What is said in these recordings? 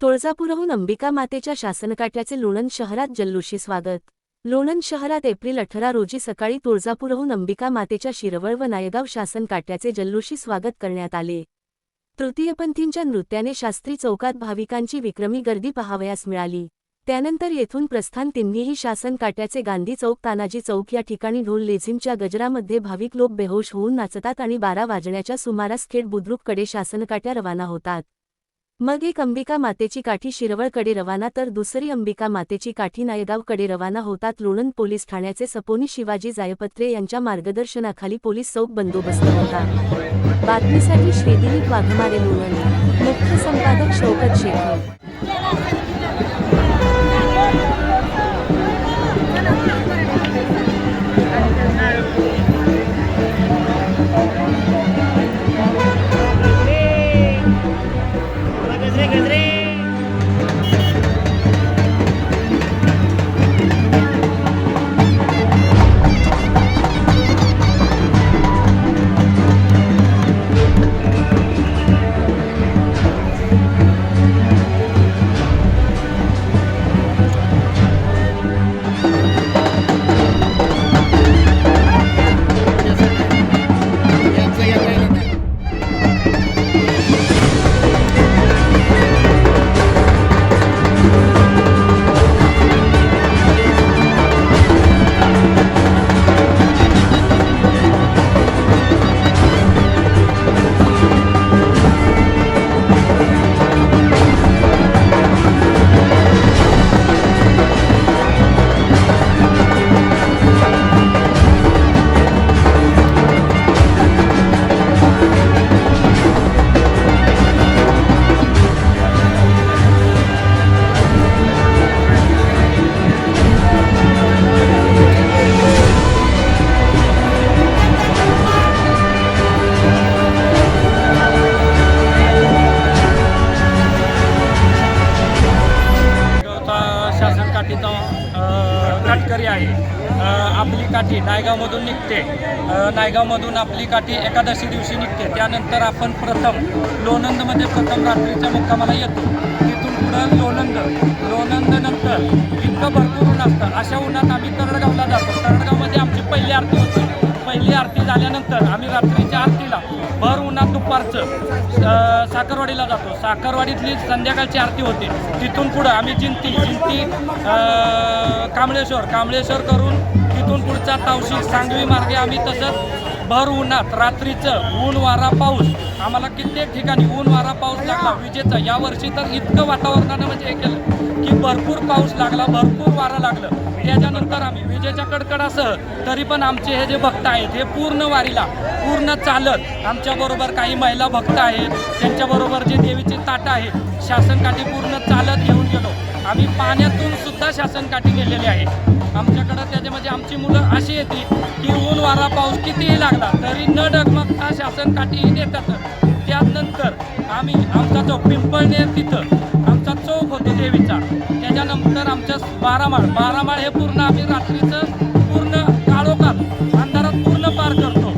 तुळजापूरहून अंबिका मातेच्या शासनकाट्याचे लोणंद शहरात जल्लोषी स्वागत। लोणंद शहरात एप्रिल 18 रोजी सकाळी तुळजापूरहून अंबिका मातेच्या शिरवळ व नायगाव शासनकाट्याचे जल्लोषी स्वागत करण्यात आले। तृतीयपंथींच्या नृत्याने शास्त्री चौकात भाविकांची विक्रमी गर्दी पाहावयास मिळाली। त्यानंतर येथून प्रस्थान तिन्हीही शासनकाट्याचे गांधी चौक, तानाजी चौक या ठिकाणी ढोल लेझिमच्या गजरामध्ये भाविक लोक बेहोश होऊन नाचतात आणि 12 वाजण्याच्या सुमारास खेड बुद्रुककडे शासनकाट्या रवाना होतात। मग एक अंबिका मातेची काठी शिरवळकडे रवाना तर दुसरी अंबिका मातेची काठी नायगावकडे रवाना होतात। लोणंद पोलीस ठाण्याचे सपोनी शिवाजी जायपत्रे यांच्या मार्गदर्शनाखाली पोलीस चौक बंदोबस्त होता। बातमीसाठी श्रीदिलीप वाघमारे, लोणंद। मुख्य संपादक शौकत शेखर। काठकरी आहे। आपली काठी नायगावमधून निघते। नायगावमधून आपली काठी एकादशी दिवशी निघते। त्यानंतर आपण प्रथम लोणंदमध्ये प्रथम रात्रीच्या मुक्कामाला येतो। तिथून पुढं लोणंद नंतर इतकं भरपूर ऊन असतं। अशा उन्हात आम्ही तरडगावला जातो। तरडगावमध्ये आमची पहिली आरती होती। पहिली आरती झाल्यानंतर आम्ही रात्रीच्या आरतीला भर उन्हात दुपारचं साखरवाडीला जातो। साखरवाडीतली संध्याकाळची आरती होते। तिथून पुढं आम्ही जिंती कांबळेश्वर करून तिथून पुढचा तावशी सांगवी मार्गे आम्ही तसंच भर उन्हात रात्रीचं ऊन वारा पाऊस आम्हाला कित्येक ठिकाणी ऊन वारा पाऊस लागला विजेचा। यावर्षी तर इतकं वातावरणानं म्हणजे हे केलं की भरपूर पाऊस लागला, भरपूर वारा लागलं। त्याच्यानंतर आम्ही विजेच्या कडकडासह तरी पण आमचे हे जे भक्त आहेत हे पूर्ण वारीला पूर्ण चालत, आमच्याबरोबर काही महिला भक्त आहेत, त्यांच्याबरोबर जे देवीचे ताटं आहेत, शासनकाठी पूर्ण चालत घेऊन गेलो। आम्ही पाण्यातून सुद्धा शासनकाठी गेलेले आहे। आमच्याकडं त्याच्यामध्ये आमची मुलं अशी येते की ऊन वारा पाऊस कितीही लागला तरी न डगमगता शासनकाठीही नेतात। त्यानंतर आम्ही आमचा चौक पिंपळनेर, तिथं आमचा चौक होतो देवीचा। त्याच्यानंतर आमच्या बारामाळ हे पूर्ण आम्ही रात्रीचं पूर्ण काळोखात अंधारात पूर्ण पार करतो।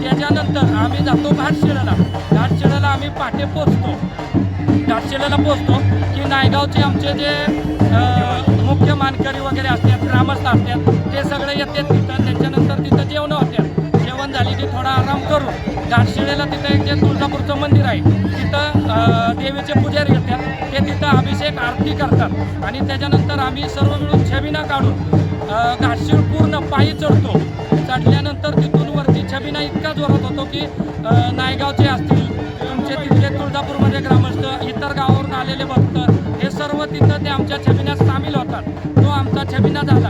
त्याच्यानंतर आम्ही जातो घाटशिळाला आम्ही पहाटे पोचतो। घाटशिळाला पोचतो की नायगावचे आमचे जे मुख्य मानकरी वगैरे असतात, ग्रामस्थ असतात, ते सगळे येतात तिथं। त्याच्यानंतर तिथं जेवणं होतात। जेवण झाली की थोडा आराम करून घाटशिळेला तिथं एक जे तुळजापूरचं मंदिर आहे तिथं देवीचे पुजारी येतात। ते तिथं अभिषेक आरती करतात आणि त्याच्यानंतर आम्ही सर्व मिळून छबिना काढून घाटशिळ पूर्ण पायी चढतो। चढल्यानंतर तिथून वरती छबिना इतका जोरात होतो की नायगावचे असतील, तुमचे तिथले तुळजापूरमध्ये ग्रामस्थ, इतर गावावरून आलेले भक्त हे सर्व तिथं ते आमच्या छबिन्यात सामील होतात। तो आमचा छबिना झाला